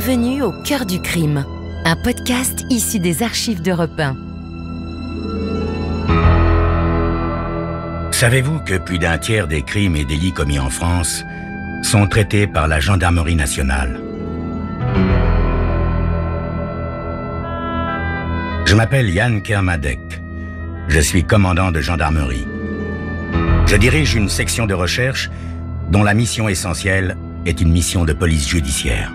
Bienvenue au cœur du crime, un podcast issu des archives d'Europe 1. Savez-vous que plus d'un tiers des crimes et délits commis en France sont traités par la gendarmerie nationale? Je m'appelle Yann Kermadec. Je suis commandant de gendarmerie. Je dirige une section de recherche dont la mission essentielle est une mission de police judiciaire.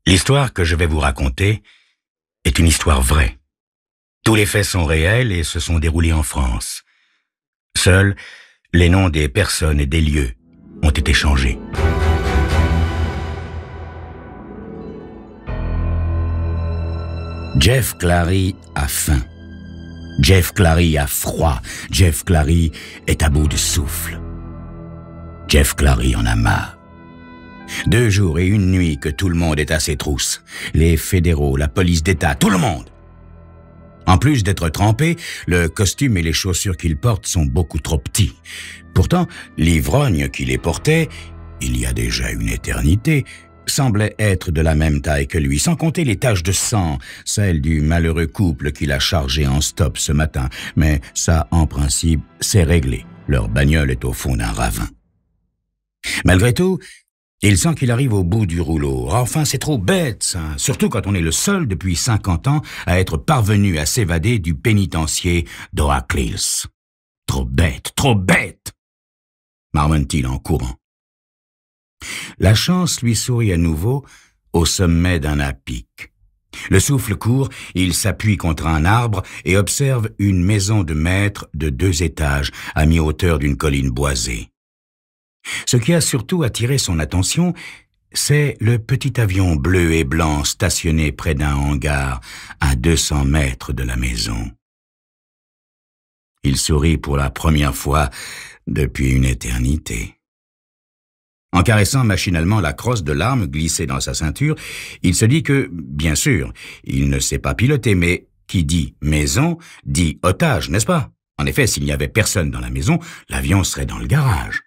L'histoire que je vais vous raconter est une histoire vraie. Tous les faits sont réels et se sont déroulés en France. Seuls les noms des personnes et des lieux ont été changés. Jeff Clary a faim. Jeff Clary a froid. Jeff Clary est à bout de souffle. Jeff Clary en a marre. 2 jours et une nuit que tout le monde est à ses trousses. Les fédéraux, la police d'État, tout le monde. En plus d'être trempé, le costume et les chaussures qu'il porte sont beaucoup trop petits. Pourtant, l'ivrogne qui les portait, il y a déjà une éternité, semblait être de la même taille que lui, sans compter les taches de sang, celles du malheureux couple qu'il a chargé en stop ce matin. Mais ça, en principe, c'est réglé. Leur bagnole est au fond d'un ravin. Malgré tout, il sent qu'il arrive au bout du rouleau. Enfin, c'est trop bête, ça. Surtout quand on est le seul depuis 50 ans à être parvenu à s'évader du pénitencier d'Oak Hills. Trop bête, marmonne-t-il en courant. La chance lui sourit à nouveau au sommet d'un à-pic. Le souffle court, il s'appuie contre un arbre et observe une maison de maître de 2 étages à mi-hauteur d'une colline boisée. Ce qui a surtout attiré son attention, c'est le petit avion bleu et blanc stationné près d'un hangar à 200 mètres de la maison. Il sourit pour la première fois depuis une éternité. En caressant machinalement la crosse de l'arme glissée dans sa ceinture, il se dit que, bien sûr, il ne sait pas piloter, mais qui dit maison, dit otage, n'est-ce pas? En effet, s'il n'y avait personne dans la maison, l'avion serait dans le garage.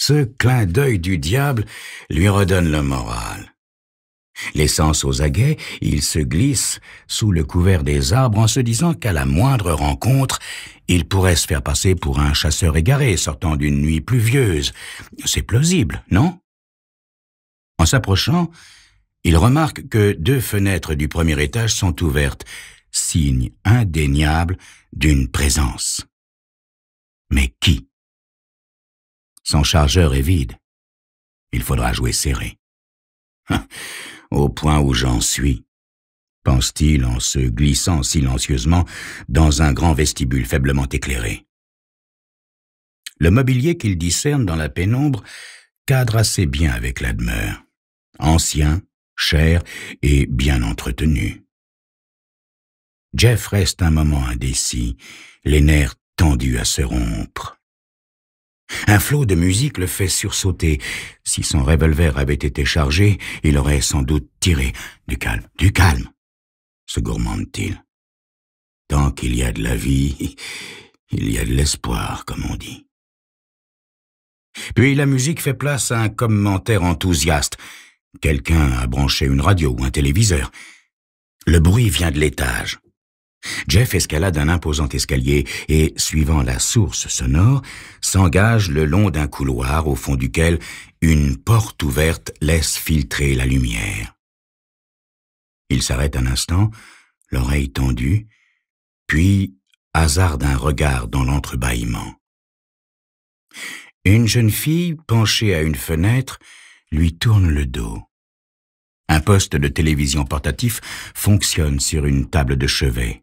Ce clin d'œil du diable lui redonne le moral. L'essence aux aguets, il se glisse sous le couvert des arbres en se disant qu'à la moindre rencontre, il pourrait se faire passer pour un chasseur égaré sortant d'une nuit pluvieuse. C'est plausible, non? En s'approchant, il remarque que 2 fenêtres du premier étage sont ouvertes, signe indéniable d'une présence. Mais qui? Son chargeur est vide. Il faudra jouer serré. Au point où j'en suis, pense-t-il en se glissant silencieusement dans un grand vestibule faiblement éclairé. Le mobilier qu'il discerne dans la pénombre cadre assez bien avec la demeure. Ancien, cher et bien entretenu. Jeff reste un moment indécis, les nerfs tendus à se rompre. Un flot de musique le fait sursauter. Si son revolver avait été chargé, il aurait sans doute tiré. Du calme, se gourmande-t-il. Tant qu'il y a de la vie, il y a de l'espoir, comme on dit. Puis la musique fait place à un commentaire enthousiaste. Quelqu'un a branché une radio ou un téléviseur. Le bruit vient de l'étage. Jeff escalade un imposant escalier et, suivant la source sonore, s'engage le long d'un couloir au fond duquel une porte ouverte laisse filtrer la lumière. Il s'arrête un instant, l'oreille tendue, puis hasarde un regard dans l'entrebâillement. Une jeune fille, penchée à une fenêtre, lui tourne le dos. Un poste de télévision portatif fonctionne sur une table de chevet.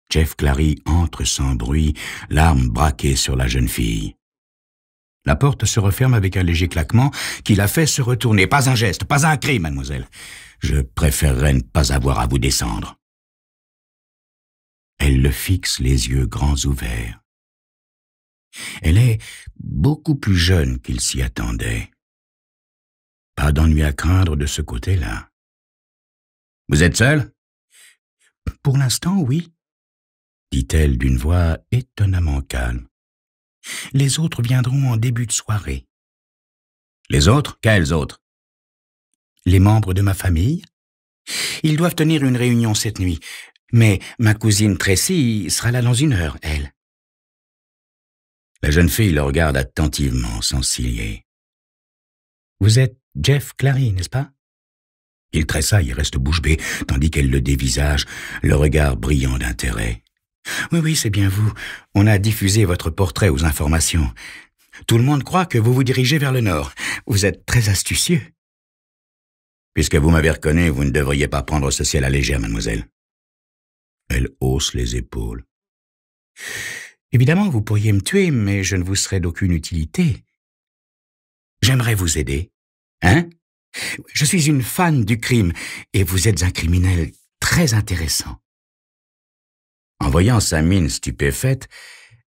Jeff Clary entre sans bruit, l'arme braquée sur la jeune fille. La porte se referme avec un léger claquement qui la fait se retourner. Pas un geste, pas un cri, mademoiselle. Je préférerais ne pas avoir à vous descendre. Elle le fixe, les yeux grands ouverts. Elle est beaucoup plus jeune qu'il s'y attendait. Pas d'ennui à craindre de ce côté-là. Vous êtes seul? Pour l'instant, oui. dit-elle d'une voix étonnamment calme. « Les autres viendront en début de soirée. »« Les autres? Quels autres? »« Les membres de ma famille. Ils doivent tenir une réunion cette nuit, mais ma cousine Tracy sera là dans 1 heure, elle. » La jeune fille le regarde attentivement, sans ciller. « Vous êtes Jeff Clary, n'est-ce pas ?» Il tressaille et reste bouche bée, tandis qu'elle le dévisage, le regard brillant d'intérêt. « Oui, c'est bien vous. On a diffusé votre portrait aux informations. Tout le monde croit que vous vous dirigez vers le nord. Vous êtes très astucieux. » « Puisque vous m'avez reconnu, vous ne devriez pas prendre ceci à la légère, mademoiselle. » Elle hausse les épaules. « Évidemment, vous pourriez me tuer, mais je ne vous serais d'aucune utilité. J'aimerais vous aider. Hein? Je suis une fan du crime, et vous êtes un criminel très intéressant. » En voyant sa mine stupéfaite,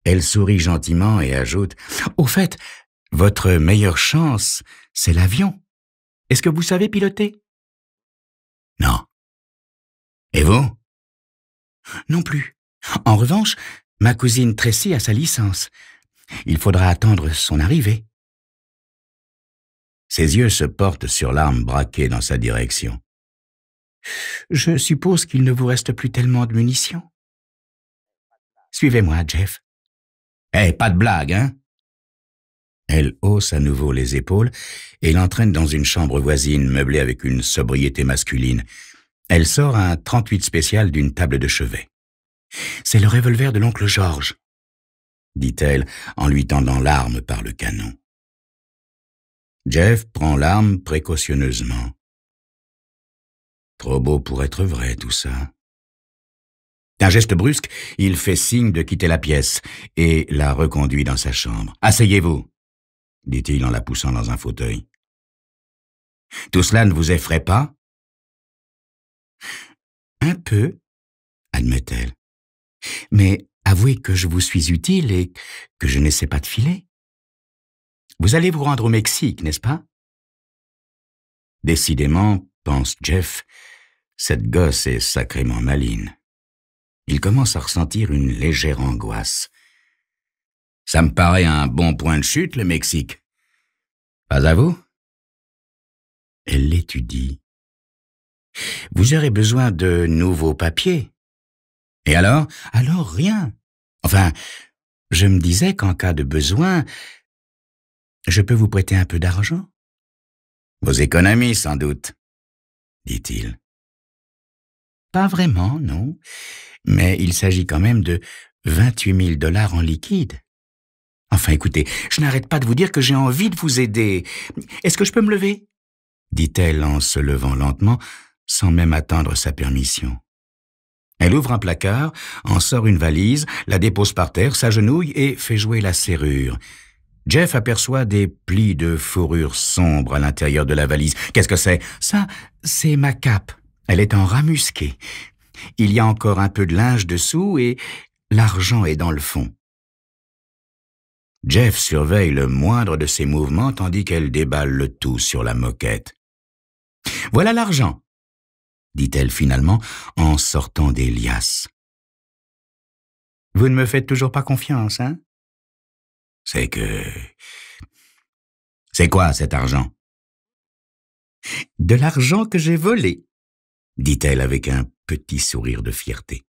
elle sourit gentiment et ajoute « Au fait, votre meilleure chance, c'est l'avion. Est-ce que vous savez piloter? » « Non. Et vous? » « Non plus. En revanche, ma cousine Tracy a sa licence. Il faudra attendre son arrivée. » Ses yeux se portent sur l'arme braquée dans sa direction. « Je suppose qu'il ne vous reste plus tellement de munitions. Suivez-moi, Jeff. »« Pas de blague, hein ?» Elle hausse à nouveau les épaules et l'entraîne dans une chambre voisine meublée avec une sobriété masculine. Elle sort un 38 spécial d'une table de chevet. « C'est le revolver de l'oncle George, » dit-elle en lui tendant l'arme par le canon. Jeff prend l'arme précautionneusement. Trop beau pour être vrai, tout ça. D'un geste brusque, il fait signe de quitter la pièce et la reconduit dans sa chambre. « Asseyez-vous, » dit-il en la poussant dans un fauteuil. « Tout cela ne vous effraie pas? » « Un peu, » admet-elle. « Mais avouez que je vous suis utile et que je n'essaie pas de filer. Vous allez vous rendre au Mexique, n'est-ce pas? » Décidément, pense Jeff, cette gosse est sacrément maligne. Il commence à ressentir une légère angoisse. « Ça me paraît un bon point de chute, le Mexique. Pas à vous? » Elle l'étudie. « Vous aurez besoin de nouveaux papiers. » « Et alors? »« Alors rien. Enfin, je me disais qu'en cas de besoin, je peux vous prêter un peu d'argent. »« Vos économies, sans doute, » dit-il. « Pas vraiment, non. Mais il s'agit quand même de 28 000 $ en liquide. Enfin, écoutez, je n'arrête pas de vous dire que j'ai envie de vous aider. Est-ce que je peux me lever ?» dit-elle en se levant lentement, sans même attendre sa permission. Elle ouvre un placard, en sort une valise, la dépose par terre, s'agenouille et fait jouer la serrure. Jeff aperçoit des plis de fourrure sombre à l'intérieur de la valise. « Qu'est-ce que c'est? »« Ça, c'est ma cape. Elle est en rat musqué. Il y a encore un peu de linge dessous et l'argent est dans le fond. » Jeff surveille le moindre de ses mouvements tandis qu'elle déballe le tout sur la moquette. « Voilà l'argent, » dit-elle finalement en sortant des liasses. « Vous ne me faites toujours pas confiance, hein? »« C'est quoi cet argent? »« De l'argent que j'ai volé, » dit-elle avec un petit sourire de fierté.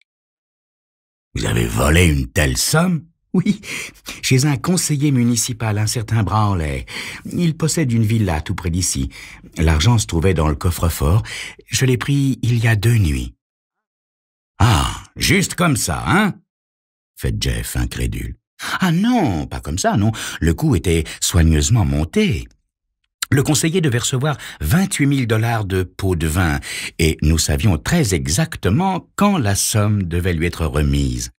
« Vous avez volé une telle somme? » « Oui, chez un conseiller municipal, un certain Branley. Il possède une villa tout près d'ici. L'argent se trouvait dans le coffre-fort. Je l'ai pris il y a 2 nuits. »« Ah, juste comme ça, hein ?» fait Jeff, incrédule. « Ah non, pas comme ça, non. Le coup était soigneusement monté. Le conseiller devait recevoir 28 000 $ de pots de vin et nous savions très exactement quand la somme devait lui être remise. »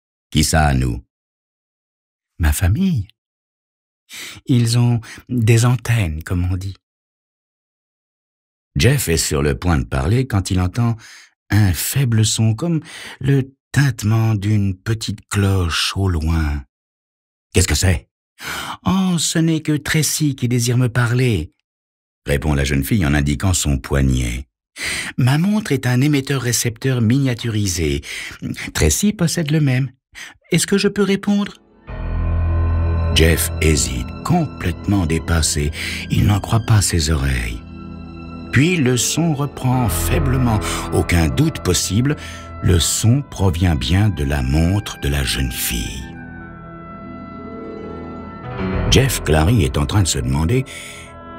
« Qui ça, nous? » « Ma famille. Ils ont des antennes, comme on dit. » Jeff est sur le point de parler quand il entend un faible son comme le tintement d'une petite cloche au loin. « Qu'est-ce que c'est? »« Oh, ce n'est que Tracy qui désire me parler, » répond la jeune fille en indiquant son poignet. Ma montre est un émetteur-récepteur miniaturisé. Tracy possède le même. Est-ce que je peux répondre? Jeff hésite, complètement dépassé. Il n'en croit pas ses oreilles. Puis le son reprend faiblement. Aucun doute possible, le son provient bien de la montre de la jeune fille. Jeff Clary est en train de se demander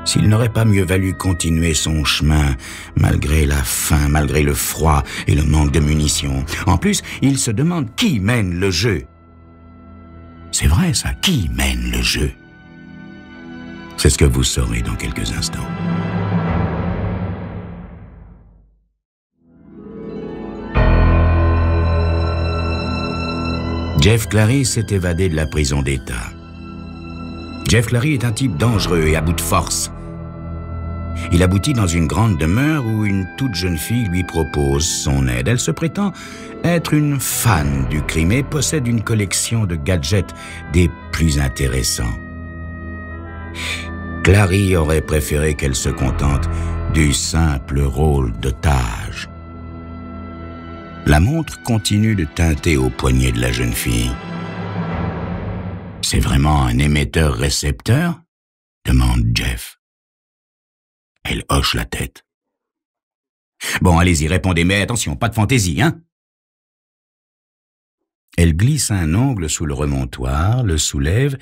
s'il n'aurait pas mieux valu continuer son chemin, malgré la faim, malgré le froid et le manque de munitions. En plus, il se demande qui mène le jeu. C'est vrai ça, qui mène le jeu? C'est ce que vous saurez dans quelques instants. Jeff Clary s'est évadé de la prison d'État. Jeff Clary est un type dangereux et à bout de force. Il aboutit dans une grande demeure où une toute jeune fille lui propose son aide. Elle se prétend être une fan du crime et possède une collection de gadgets des plus intéressants. Clary aurait préféré qu'elle se contente du simple rôle d'otage. La montre continue de tinter au poignet de la jeune fille. « C'est vraiment un émetteur-récepteur » demande Jeff. Elle hoche la tête. « Bon, allez-y, répondez, mais attention, pas de fantaisie, hein ?» Elle glisse un ongle sous le remontoir, le soulève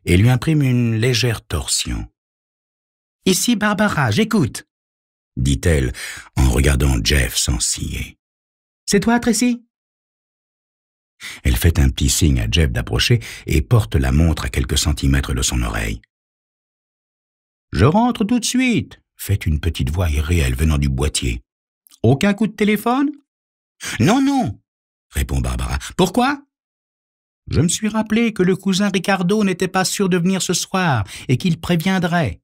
et lui imprime une légère torsion. « Ici Barbara, j'écoute » dit-elle en regardant Jeff sans ciller. « C'est toi, Tracy ?» Elle fait un petit signe à Jeff d'approcher et porte la montre à quelques centimètres de son oreille. « Je rentre tout de suite » fait une petite voix irréelle venant du boîtier. « Aucun coup de téléphone ?»« Non, non » répond Barbara. « Pourquoi ?»« Je me suis rappelé que le cousin Ricardo n'était pas sûr de venir ce soir et qu'il préviendrait. »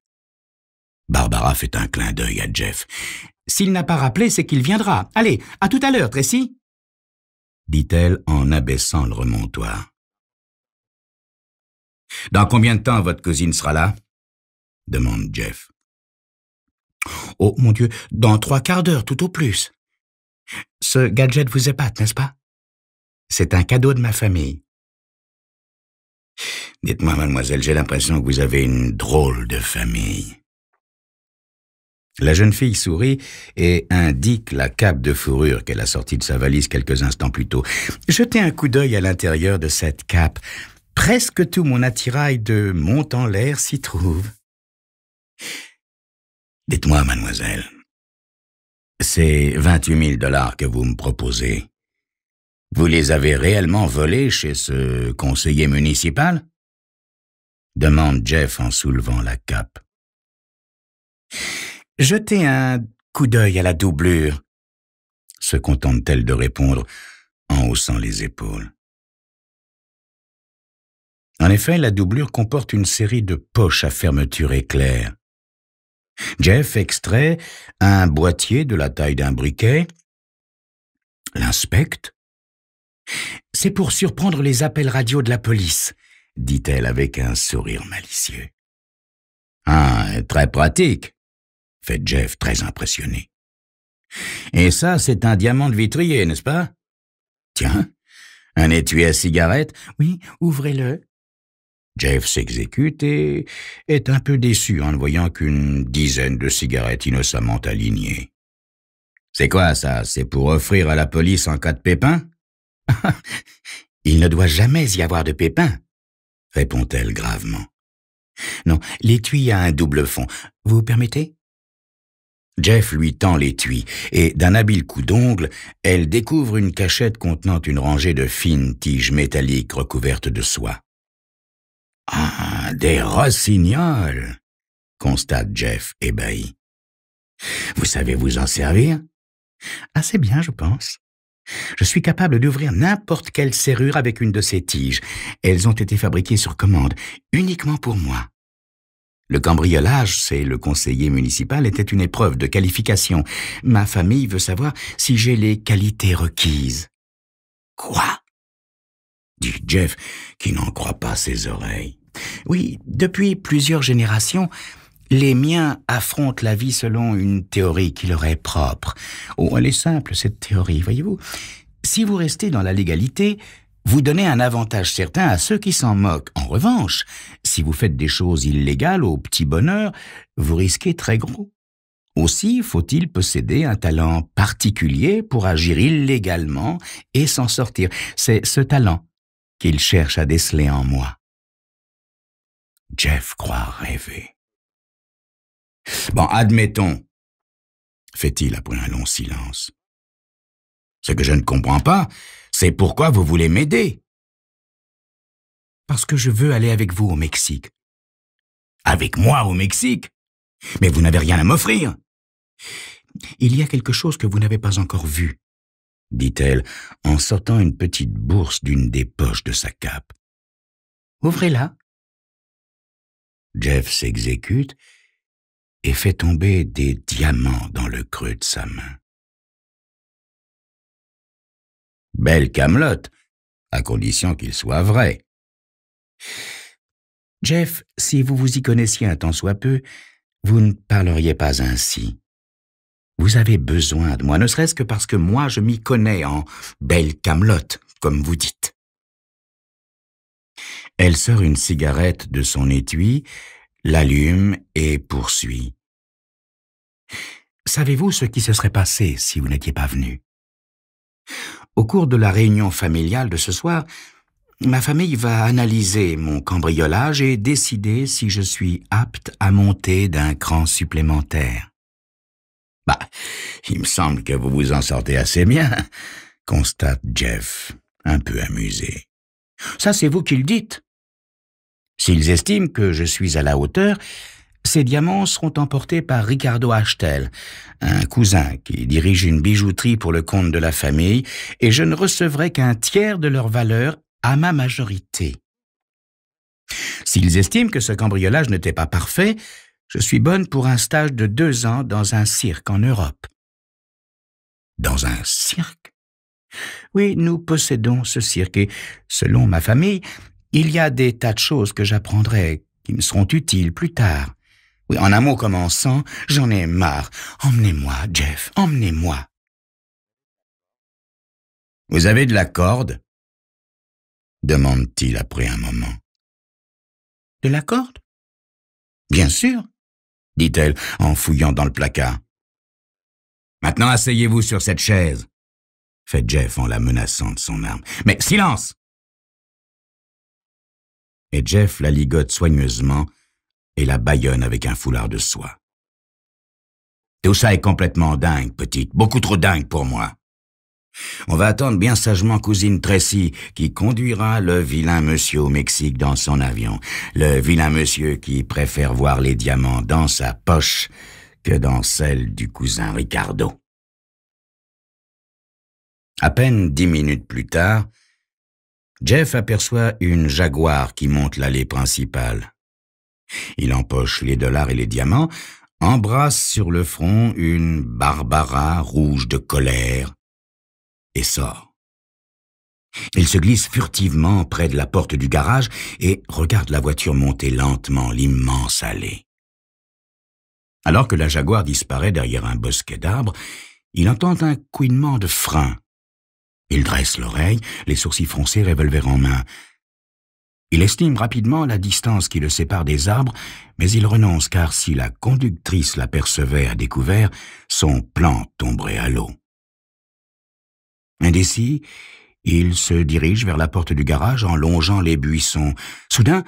Barbara fait un clin d'œil à Jeff. « S'il n'a pas rappelé, c'est qu'il viendra. Allez, à tout à l'heure, Tracy !» dit-elle en abaissant le remontoir. « Dans combien de temps votre cousine sera là ?» demande Jeff. « Oh, mon Dieu, dans 3 quarts d'heure, tout au plus. Ce gadget vous épate, n'est-ce pas? C'est un cadeau de ma famille. » « Dites-moi, mademoiselle, j'ai l'impression que vous avez une drôle de famille. » La jeune fille sourit et indique la cape de fourrure qu'elle a sortie de sa valise quelques instants plus tôt. Jetez un coup d'œil à l'intérieur de cette cape. Presque tout mon attirail de monte en l'air s'y trouve. Dites-moi, mademoiselle, ces 28 000 $ que vous me proposez, vous les avez réellement volés chez ce conseiller municipal? Demande Jeff en soulevant la cape. Jetez un coup d'œil à la doublure, se contente-t-elle de répondre en haussant les épaules. En effet, la doublure comporte une série de poches à fermeture éclair. Jeff extrait un boîtier de la taille d'un briquet, l'inspecte. « C'est pour surprendre les appels radio de la police », dit-elle avec un sourire malicieux. « Ah, très pratique », fait Jeff très impressionné. « Et ça, c'est un diamant de vitrier, n'est-ce pas? Tiens, un étui à cigarette? Oui, ouvrez-le. » Jeff s'exécute et est un peu déçu en ne voyant qu'une dizaine de cigarettes innocemment alignées. « C'est quoi ça? C'est pour offrir à la police en cas de pépin? »« Il ne doit jamais y avoir de pépin, » répond-elle gravement. « Non, l'étui a un double fond. Vous permettez ?» Jeff lui tend l'étui et, d'un habile coup d'ongle, elle découvre une cachette contenant une rangée de fines tiges métalliques recouvertes de soie. « Ah, des rossignols !» constate Jeff ébahi. « Vous savez vous en servir? » « Assez bien, je pense. Je suis capable d'ouvrir n'importe quelle serrure avec une de ces tiges. Elles ont été fabriquées sur commande, uniquement pour moi. » Le cambriolage, c'est le conseiller municipal, était une épreuve de qualification. Ma famille veut savoir si j'ai les qualités requises. « Quoi ?» dit Jeff, qui n'en croit pas ses oreilles. « Oui, depuis plusieurs générations, Les miens affrontent la vie selon une théorie qui leur est propre. Oh, elle est simple, cette théorie, voyez-vous. Si vous restez dans la légalité, vous donnez un avantage certain à ceux qui s'en moquent. En revanche, si vous faites des choses illégales au petit bonheur, vous risquez très gros. Aussi faut-il posséder un talent particulier pour agir illégalement et s'en sortir. C'est ce talent qu'il cherche à déceler en moi. Jeff croit rêver. Bon, admettons, fait-il après un long silence. Ce que je ne comprends pas, c'est pourquoi vous voulez m'aider. Parce que je veux aller avec vous au Mexique. Avec moi au Mexique? Mais vous n'avez rien à m'offrir. Il y a quelque chose que vous n'avez pas encore vu, dit-elle en sortant une petite bourse d'une des poches de sa cape. Ouvrez-la. Jeff s'exécute et fait tomber des diamants dans le creux de sa main. Belle camelote, à condition qu'il soit vrai. Jeff, si vous vous y connaissiez un tant soit peu, vous ne parleriez pas ainsi. Vous avez besoin de moi, ne serait-ce que parce que moi je m'y connais en belle camelote, comme vous dites. Elle sort une cigarette de son étui, l'allume et poursuit. Savez-vous ce qui se serait passé si vous n'étiez pas venu? Au cours de la réunion familiale de ce soir, ma famille va analyser mon cambriolage et décider si je suis apte à monter d'un cran supplémentaire. Bah, il me semble que vous vous en sortez assez bien, constate Jeff, un peu amusé. Ça, c'est vous qui le dites. S'ils estiment que je suis à la hauteur, ces diamants seront emportés par Ricardo Achtel, un cousin qui dirige une bijouterie pour le compte de la famille, et je ne recevrai qu'un tiers de leur valeur à ma majorité. S'ils estiment que ce cambriolage n'était pas parfait, je suis bonne pour un stage de 2 ans dans un cirque en Europe. Dans un cirque? Oui, nous possédons ce cirque et, selon ma famille, il y a des tas de choses que j'apprendrai qui me seront utiles plus tard. Oui, en un mot commençant, j'en ai marre. Emmenez-moi, Jeff, emmenez-moi. Vous avez de la corde? Demande-t-il après un moment. De la corde? Bien sûr, dit-elle en fouillant dans le placard. Maintenant, asseyez-vous sur cette chaise, fait Jeff en la menaçant de son arme. Mais silence! Et Jeff la ligote soigneusement et la bâillonne avec un foulard de soie. Tout ça est complètement dingue, petite, beaucoup trop dingue pour moi. On va attendre bien sagement cousine Tracy qui conduira le vilain monsieur au Mexique dans son avion. Le vilain monsieur qui préfère voir les diamants dans sa poche que dans celle du cousin Ricardo. À peine 10 minutes plus tard, Jeff aperçoit une Jaguar qui monte l'allée principale. Il empoche les dollars et les diamants, embrasse sur le front une Barbara rouge de colère et sort. Il se glisse furtivement près de la porte du garage et regarde la voiture monter lentement l'immense allée. Alors que la Jaguar disparaît derrière un bosquet d'arbres, il entend un couinement de frein. Il dresse l'oreille, les sourcils froncés, revolver en main. Il estime rapidement la distance qui le sépare des arbres, mais il renonce car si la conductrice l'apercevait à découvert, son plan tomberait à l'eau. Indécis, il se dirige vers la porte du garage en longeant les buissons. Soudain,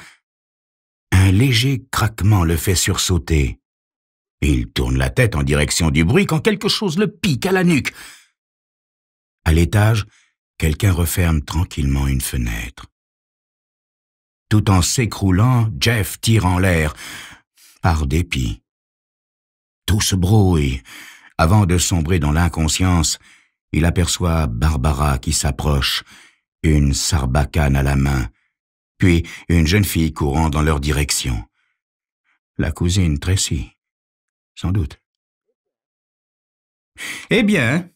un léger craquement le fait sursauter. Il tourne la tête en direction du bruit quand quelque chose le pique à la nuque. À l'étage, quelqu'un referme tranquillement une fenêtre. Tout en s'écroulant, Jeff tire en l'air, par dépit. Tout se brouille. Avant de sombrer dans l'inconscience, il aperçoit Barbara qui s'approche, une sarbacane à la main, puis une jeune fille courant dans leur direction. La cousine Tracy, sans doute. « Eh bien, »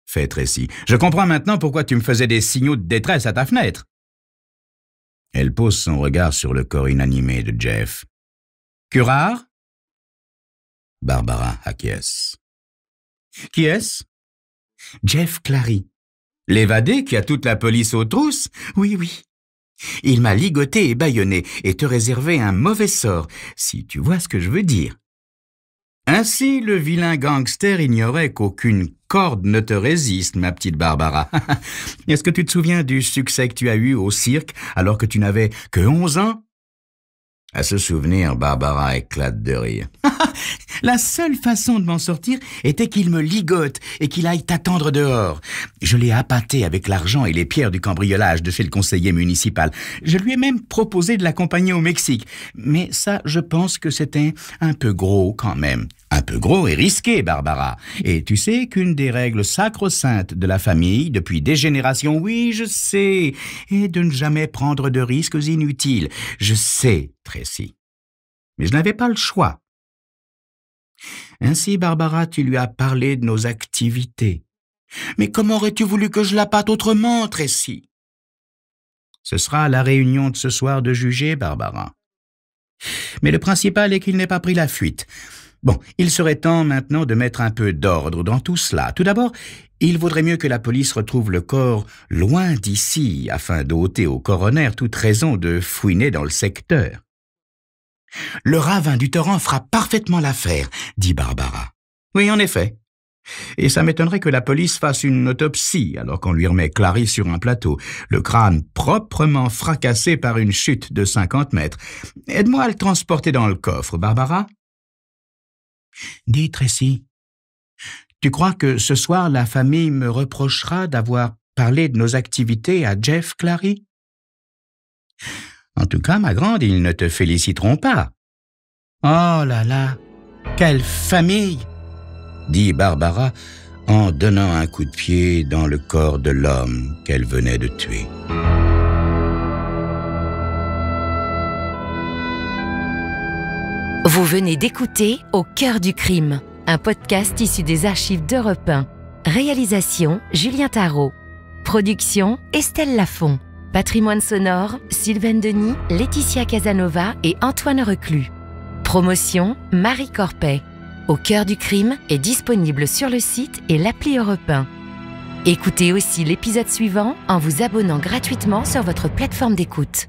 fait Tracy, « je comprends maintenant pourquoi tu me faisais des signaux de détresse à ta fenêtre. » Elle pose son regard sur le corps inanimé de Jeff. « Curare » Barbara acquiesce. Qui est-ce? Jeff Clary. L'évadé qui a toute la police aux trousses? Oui, oui. Il m'a ligoté et bâillonné et te réservé un mauvais sort, si tu vois ce que je veux dire. Ainsi, le vilain gangster ignorait qu'aucune corde ne te résiste, ma petite Barbara. Est-ce que tu te souviens du succès que tu as eu au cirque alors que tu n'avais que 11 ans? À ce souvenir, Barbara éclate de rire. La seule façon de m'en sortir était qu'il me ligote et qu'il aille t'attendre dehors. Je l'ai appâté avec l'argent et les pierres du cambriolage de chez le conseiller municipal. Je lui ai même proposé de l'accompagner au Mexique. Mais ça, je pense que c'était un peu gros quand même. Un peu gros et risqué, Barbara. Et tu sais qu'une des règles sacro-saintes de la famille, depuis des générations, oui, je sais, est de ne jamais prendre de risques inutiles. Je sais, Tracy. Mais je n'avais pas le choix. Ainsi, Barbara, tu lui as parlé de nos activités. Mais comment aurais-tu voulu que je l'appâte autrement, Tracy? Ce sera à la réunion de ce soir de juger, Barbara. Mais le principal est qu'il n'ait pas pris la fuite. Bon, il serait temps maintenant de mettre un peu d'ordre dans tout cela. Tout d'abord, il vaudrait mieux que la police retrouve le corps loin d'ici, afin d'ôter au coroner toute raison de fouiner dans le secteur. Le ravin du torrent fera parfaitement l'affaire, dit Barbara. Oui, en effet. Et ça m'étonnerait que la police fasse une autopsie alors qu'on lui remet Clary sur un plateau, le crâne proprement fracassé par une chute de 50 mètres. Aide-moi à le transporter dans le coffre, Barbara. Dis, Tracy, tu crois que ce soir la famille me reprochera d'avoir parlé de nos activités à Jeff Clary? En tout cas, ma grande, ils ne te féliciteront pas. Oh là là, quelle famille! Dit Barbara en donnant un coup de pied dans le corps de l'homme qu'elle venait de tuer. Vous venez d'écouter Au cœur du crime, un podcast issu des archives d'Europe 1. Réalisation Julien Tarot. Production Estelle Lafont. Patrimoine sonore Sylvaine Denis, Laetitia Casanova et Antoine Reclus. Promotion Marie Corpet. Au cœur du crime est disponible sur le site et l'appli Europe 1. Écoutez aussi l'épisode suivant en vous abonnant gratuitement sur votre plateforme d'écoute.